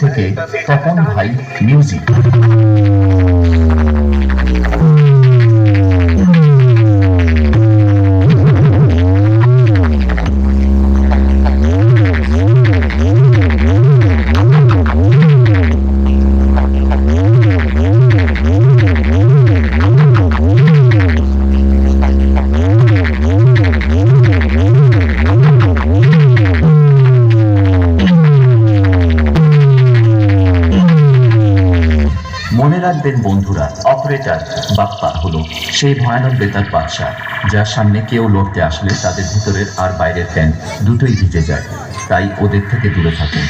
থেকে তপন ভাই মিউজিক। মনে রাখবেন বন্ধুরা, অপারেটর বাপ্পা হলো সেই ভয়ানক বেতার বাদশা, যার সামনে কেউ লড়তে আসলে তাদের ভিতরের আর বাইরের প্যান্ট দুটোই ভিজে যায়। তাই ওদের থেকে দূরে থাকুন।